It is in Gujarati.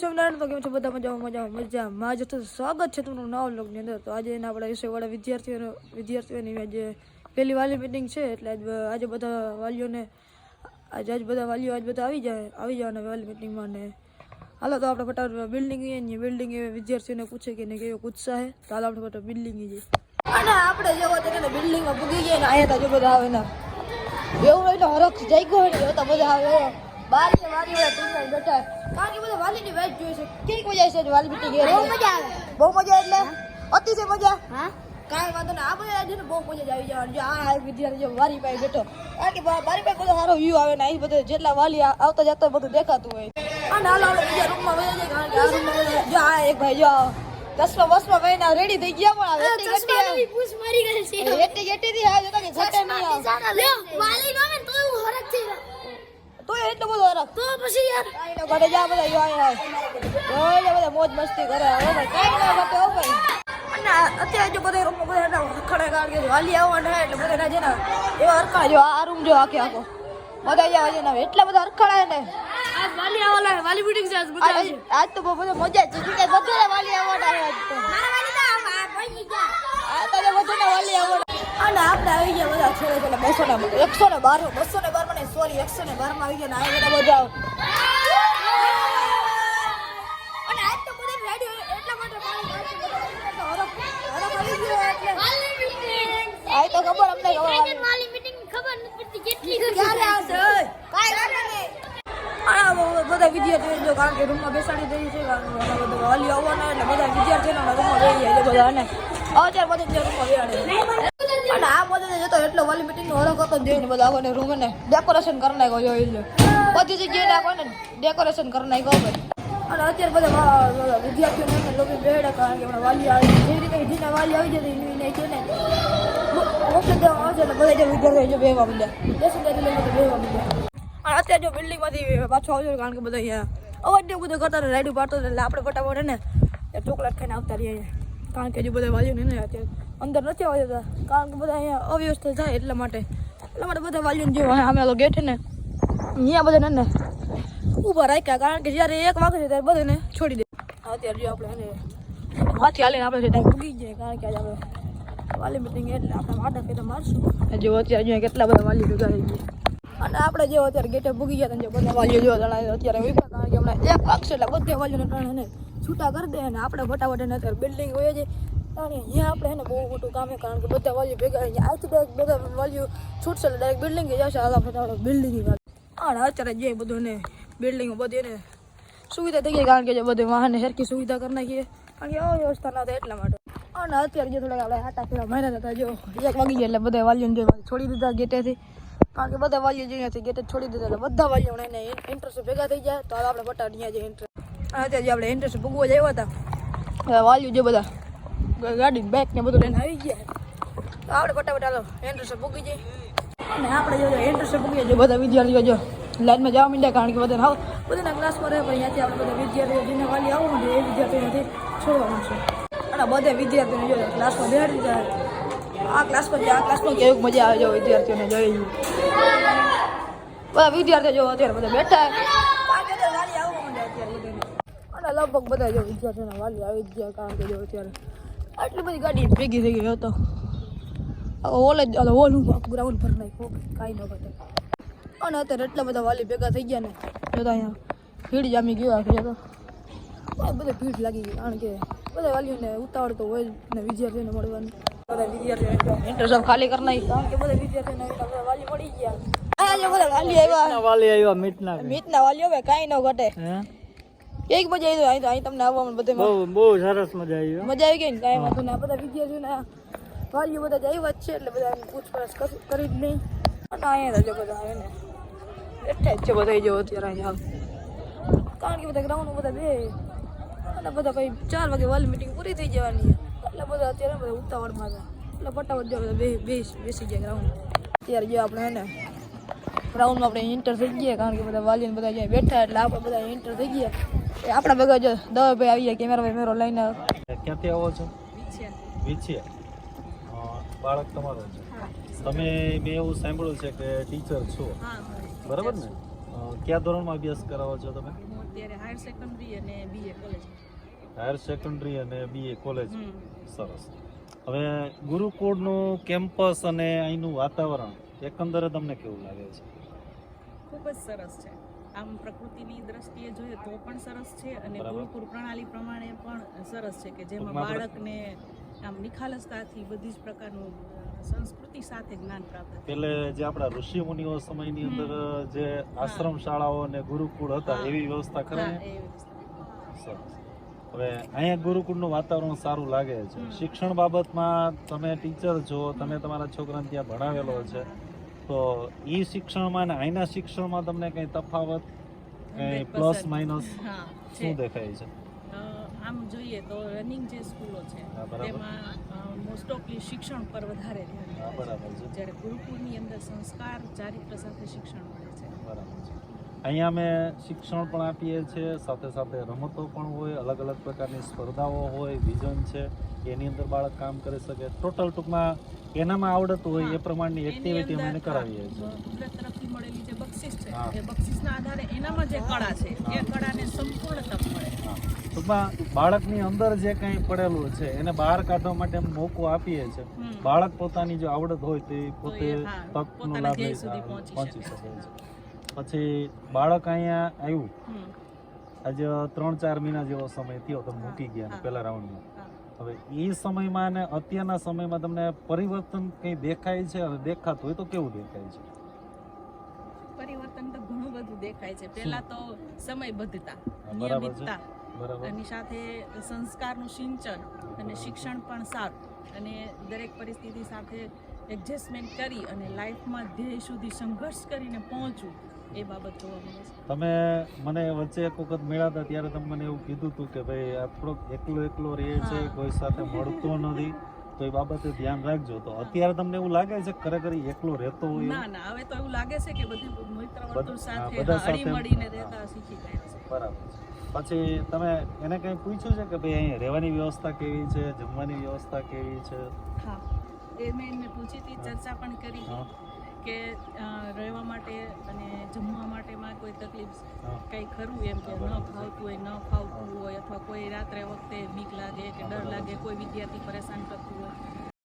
તો કેમ છો બધા મજામાં જ તો સ્વાગત છે તમારું નવા વ્લોગની અંદર. તો આજે એના આપણા વિષયવાળા વિદ્યાર્થીઓની આજે પહેલી વાલી મીટિંગ છે, એટલે આજે બધા વાલીઓને આજે બધા વાલીઓ બધા આવી જવાના વાલી મીટિંગમાં. ને હાલો તો આપણે ફટાફટ બિલ્ડિંગ એ વિદ્યાર્થીઓને પૂછે કે કેવો ઉત્સાહ છે. તો હાલો આપણે ફટાફટ બિલ્ડિંગ જઈએ અને આપણે જેવો તેને બિલ્ડિંગમાં પૂગી ગયા ને અહીંયા જો બધા આવે ને એવું હોય તો હરખ જાગ્યો હોય ને તો બધા આવે બારી વાળી બેઠા, કારણ કે બધા વાલીની વેચ જોઈએ છે. કેવી મજા છે વાલી મીટિંગ? બહુ મજા એટલે અતિશય મજા. કાંઈ વાંધો નહીં, આ બધા છે ને બહુ મજા જ આવી જવાની. જો આ વિદ્યાર્થી જો વારી પાસે બેઠો, કારણ કે બારી પાસે બધો સારો વ્યૂ આવે ને અહીં બધે જેટલા વાલી આવતા જતા બધું દેખાતું હોય. અને હાલ આપણે બીજા રૂમમાં વહી જાય, કારણ કે આ રૂમમાં જો આ એક ભાઈ જો 10માં મહિના રેડી થઈ ગયા, પણ એટી આ જોતા કે ઘટે નહીં તો એટલો બધો હરખ તો પછી યાર કાઈ ન ઘટે. જા બધા અહીંયા બધા મોજ મસ્તી કરે. હવે ભાઈ કાઈ ન ઘટે હો ભાઈ. અને અત્યારે જો બધા રૂમમાં બધા ખડે, કારણ કે વાલી આવવાના એટલે બધા છે ને એવા હરખા. જો આ રૂમ જો આખો બધા અહીંયા છે ને એટલા બધા હરખાડા ને આજ વાલી આવવાના વાલી મીટિંગ છે આજ તો બહુ બધા મજા છે. બધા વાલી આવવાના આજ તો આ તો બધા વાલી આવવાના. અને આપણે આવી ગયા બધા છેલ્લે 112 માં સોરી 112 માં આવી ગયા ને આ બધા અને આજ તો બધા રેડી એટલા માટે આ તો ખબર અમને વાલી મીટિંગ ખબર નથી પડતી કેટલી ક્યારે આવશે કાઈ નહીં. બધા વિદ્યાર્થીઓ જો કારણ કે રૂમમાં બેસાડી દઈ છે, કારણ કે બધા વાલી આવવાના એટલે બધા વિદ્યાર્થીઓના રૂમમાં બેસી જાય બધા. અને અત્યારે બધા રૂમમાં બેસાડે અને આ બધા જતો એટલો વાલી મીટિંગનો હરખ હતો જોઈને બધા આખો રૂમ ને ડેકોરેશન કરી નાખ્યો જો એટલે બધી જગ્યાએ આખો ને ડેકોરેશન કરી નાખ્યો ભાઈ. અને અત્યારે બધા વિદ્યાર્થીઓને લોકો બેડા, કારણ કે હમણાં વાલી આવી જેવી રીતે જેના વાલી આવી જાય એને છે ને મોકલી દેવામાં આવશે એટલે બધા વિદ્યાર્થીઓ બેહવા માંડ્યા, બેસી લઈને બેહવા માંડ્યા. અને અત્યારે જો બિલ્ડિંગમાંથી પાછો આવજો, કારણ કે બધા અહીંયા અવાજ ને બધું કરતા રાઈડ પાડતો એટલે આપણે ફટાફટ ને ચોકલેટ ખાઈને આવતા રહીએ, કારણ કે જો બધા વાલીઓને ને અત્યારે અંદર નથી આવવા દેતા, કારણ કે બધા અહીંયા અવ્યવસ્થા થાય એટલા માટે બધા વાલીઓને જો અમે લોકો ગેટ ને અહીંયા બધા ને ઊભા રાખ્યા, કારણ કે જ્યારે 1 વાગે ત્યારે બધાને છોડી દે. અત્યારે જો આપણે હાથી હાલીને આપણે ટાઈમ પૂગી જાય, કારણ કે આજે આપણે વાલી મીટિંગ એટલે આપણે માટા ફેરા મારશું. જો અત્યારે જો કેટલા બધા વાલી ભેગા થઈ ગયા અને આપણે જેવો અત્યારે ગેટે પૂગી ગયા જો બધા વાલીઓ જો અત્યારે ઉભા, કારણ કે હમણાં 1 વાગશે એટલે બધા વાલીઓને ટાણે છૂટા કરી દે અને આપણે ફટાફટ એને અત્યારે બિલ્ડિંગ હોય છે. અને અહીંયા આપણે એને બહુ મોટું કામ છે, કારણ કે બધા વાલીઓ ભેગા આજથી ડાયરેક્ટ બધા વાલીઓ છૂટશે એટલે ડાયરેક્ટ બિલ્ડિંગ જશે. હાલ ફટાફટ બિલ્ડિંગ અને અત્યારે જે બધું ને બિલ્ડિંગ બધી એને સુવિધા થઈ ગઈ, કારણ કે જે બધે વાહનને સરખી સુવિધા કરી નાખીએ, કારણ કે અવ્યવસ્થા ના થાય એટલા માટે. અને અત્યારે જે થોડાક આપણે આટા ફેરા માર્યા હતા, જો 1 વાગી ગયા એટલે બધા વાલીઓને છોડી દીધા ગેટેથી, કારણ કે બધા વાલીઓ જે ગેટે છોડી દીધા એટલે બધા વાલીઓ એને ઇન્ટરેસ્ટ ભેગા થઈ જાય. તો આપણે ફટાફટ અહીંયા જે ઇન્ટરેસ્ટ અત્યારે જે આપણે ઇન્ટરેસ્ટ ભૂગવા જ આવ્યા હતા વાલીઓ જે બધા ગાડી બાઇક ને બધું લઈને આવી ગયા, તો આપણે ફટાફટ હાલો ઇન્ટરેસ્ટ ભૂગી જઈએ. અને આપણે જો ઇન્ટરેસ્ટ ભૂગીએ જો બધા વિદ્યાર્થીઓ જો લાઈનમાં જવા માંડ્યા, કારણ કે બધાના ક્લાસમાં રહે, પણ અહીંયાથી આપણે બધા વિદ્યાર્થીઓ જેને વાલી આવવાનું છે એ વિદ્યાર્થીઓથી છોડવાનું છે. અને બધા વિદ્યાર્થીઓને જો ક્લાસમાં બેસાડી દીધા. આ ક્લાસમાં કેવી મજા આવે જો વિદ્યાર્થીઓને જોઈ બધા વિદ્યાર્થીઓ જો અત્યારે બધા બેઠા વાલી આવવા માંડે અત્યારે બધા. અને લગભગ બધા જો વિદ્યાર્થીઓના વાલી આવી જ ગયા, કારણ કે જો અત્યારે આટલી બધી ગાડી ભેગી થઈ ગઈ હતો. ઓલું ગ્રાઉન્ડ ભર નાખ્યું, કાંઈ ન ઘટે. અને અત્યારે એટલા બધા વાલી ભેગા થઈ ગયા ને જોતા અહીંયા ભીડ જામી ગયો આખી તો બધા ભીડ લાગી ગઈ, કારણ કે બધા વાલીઓને ઉતાવળ તો હોય ને વિદ્યાર્થીઓને મળવાનું. બધા વિદ્યાર્થીઓ ઇન્ટરેસ્ટ ખાલી કરી નાખી, કારણ કે બધા વિદ્યાર્થીઓને વાલી મળી ગયા. બધા વાલી આવ્યા મીટના વાલીઓ હવે કાંઈ ન ઘટે. એક મજા આવી અહીં તમને આવવામાં બધે બહુ સરસ મજા આવી ગઈ ને કાંઈ વાંધો ના. બધા વિદ્યાર્થીઓના વાલીઓ બધા આવ્યા જ છે એટલે બધા પૂછપરછ કરી જ નહીં. અને અહીંયા જો બધા આવે ને એટલે જ છે બધા જો અત્યારે અહીંયા કારણ કે બધા ગ્રાઉન્ડ બધા બે અને બધા ભાઈ 4 વાગે વાલી મીટિંગ પૂરી થઈ જવાની એટલે બધા અત્યારે બધા ઉતાવળમાં હતા એટલે ફટાફટ જો બધા બેસી ગયા ગ્રાઉન્ડ. અત્યારે જો આપણે એને ગ્રાઉન્ડમાં આપણે એન્ટર થઈ ગયા, કારણ કે બધા વાલીને બધા જ્યાં બેઠા એટલે આપણે બધા એન્ટર થઈ ગયા. એ આપણા ભેગા જો દવાભાઈ આવી ગયા, કેમેરો લઈને. ક્યાંથી આવો છો? વિછિયા. બાળક તમારો છે? તમે મેં એવું સાંભળ્યું છે કે ટીચર છો, બરાબર ને? કયા ધોરણમાં અભ્યાસ કરાવો છો તમે? અત્યારે હાયર સેકન્ડરી અને BA કોલેજ. હાયર સેકન્ડરી અને BA કોલેજ. સરસ. હવે ગુરુકુળનું કેમ્પસ અને અહીંનું વાતાવરણ એકંદરે તમને કેવું લાગે છે? ખૂબ જ સરસ છે. આમ પ્રકૃતિની દ્રષ્ટિએ જોઈએ તો પણ સરસ છે અને બરાબર. ગુરુકુળ પ્રણાલી પ્રમાણે પણ સરસ છે કે જેમાં ટૂંકમાં બાળકને આમ નિખાલસતાથી બધી જ પ્રકારનું સંસ્કૃતિ સાથે જ્ઞાન પ્રાપ્ત થાય. પેલે જે આપણા ઋષિ મુનિઓ સમયની અંદર જે આશ્રમ શાળાઓ અને ગુરુકુળ હતા હા. એવી વ્યવસ્થા ખરી હા, ને? એ વ્યવસ્થા. સરસ. હવે અહીંયા ગુરુકુળનું વાતાવરણ સારું લાગે છે. હમ. શિક્ષણ બાબતમાં તમે ટીચર છો, તમે તમારા છોકરાને ત્યાં ભણાવેલો છે, તો ઈ શિક્ષણમાં ને અહીંના શિક્ષણમાં તમને કઈ તફાવત, કઈ 100% પ્લસ માઇનસ હા, શું છે. દેખાય છે? આમ જોઈએ તો રનિંગ જે સ્કૂલો છે હા, બરાબર. તેમાં મોસ્ટ ઓફલી શિક્ષણ પર વધારે ધ્યાન હા, આપે છે. બરાબર છે. જ્યારે ગુરુકુળની અંદર સંસ્કાર ચારિત્ર સાથે શિક્ષણ મળે છે. બરાબર છે. અહીંયા અમે શિક્ષણ પણ આપીએ છીએ, સાથે સાથે રમતો પણ હોય, અલગ અલગ પ્રકારની સ્પર્ધાઓ હોય, વિઝન છે, એની અંદર બાળક કામ કરી શકે. ટોટલ ટૂંકમાં એનામાં આવડત હોય એ પ્રમાણની એની એક્ટિવિટી અમે અંદર, એને કરાવીએ છીએ. કુદરત તરફથી મળેલી જે બક્ષિસ છે હા. એ બક્ષિસના આધારે એનામાં જે કળા છે હા. એ કળાને સંપૂર્ણ તક મળે. હા. ટૂંકમાં બાળકની અંદર જે કંઈ પડેલું છે એને બહાર કાઢવા માટે અમે મોકો આપીએ છીએ. હમ. બાળક પોતાની જો આવડત હોય તો એ પોતે તો એ, હા, તકનો પોતાના લાભ ધ્યેય લઈ સુધી પહોંચી પહોંચી શકે શકે છે. પછી બાળક અહીંયા આવ્યું, હમ. આજે 3-4 મહિના જેવો સમય થયો, તમે હા, મૂકી ગયા હા. પહેલા રાઉન્ડમાં. હા. હવે એ સમયમાં અને અત્યારના સમયમાં તમને પરિવર્તન કંઈ દેખાય છે? અને દેખાતું હોય તો કેવું દેખાય છે? પરિવર્તન તો ઘણું બધું દેખાય છે. પહેલા તો સમયબદ્ધતા, હા, બરાબર છે. નિયમિતતા, બરાબર. એની સાથે સંસ્કારનું સિંચન અને શિક્ષણ પણ સારું અને દરેક પરિસ્થિતિ સાથે એડજસ્ટમેન્ટ કરી અને લાઈફમાં ધ્યેય સુધી સંઘર્ષ કરીને પહોંચવું એ બાબત જોવા મળે છે. તમે મને વચ્ચે એક વખત મળ્યા હતા ત્યારે તમે મને એવું કીધું હતું કે ભાઈ આ થોડોક એકલો રહે છે, હા. કોઈ સાથે મળતો નથી, તો એ બાબતે ધ્યાન રાખજો. તો અત્યારે તમને એવું લાગે છે કે ખરેખર ઈ એકલો રહેતો હોય એવું? ના ના, હવે તો એવું લાગે છે કે બધી મિત્ર વર્તુળ સાથે બધા હળી સાથે, મળીને હા. રહેતા શીખી ગયા છે. બરાબર છે. પછી તમે એને કંઈ પૂછ્યું છે કે ભાઈ અહીંયા રહેવાની વ્યવસ્થા કેવી છે, જમવાની વ્યવસ્થા કેવી છે? હા, એ મેં એમને પૂછી હતી, ચર્ચા પણ કરી હા. કે રહેવા માટે અને જમવા માટેમાં કોઈ તકલીફ હા. કંઈ ખરું એમ કે ન ફાવતું હોય, ન ફાવતું હોય અથવા કોઈ રાત્રે વખતે બીક લાગે કે ડર લાગે, કોઈ વિદ્યાર્થી પરેશાન કરતું હોય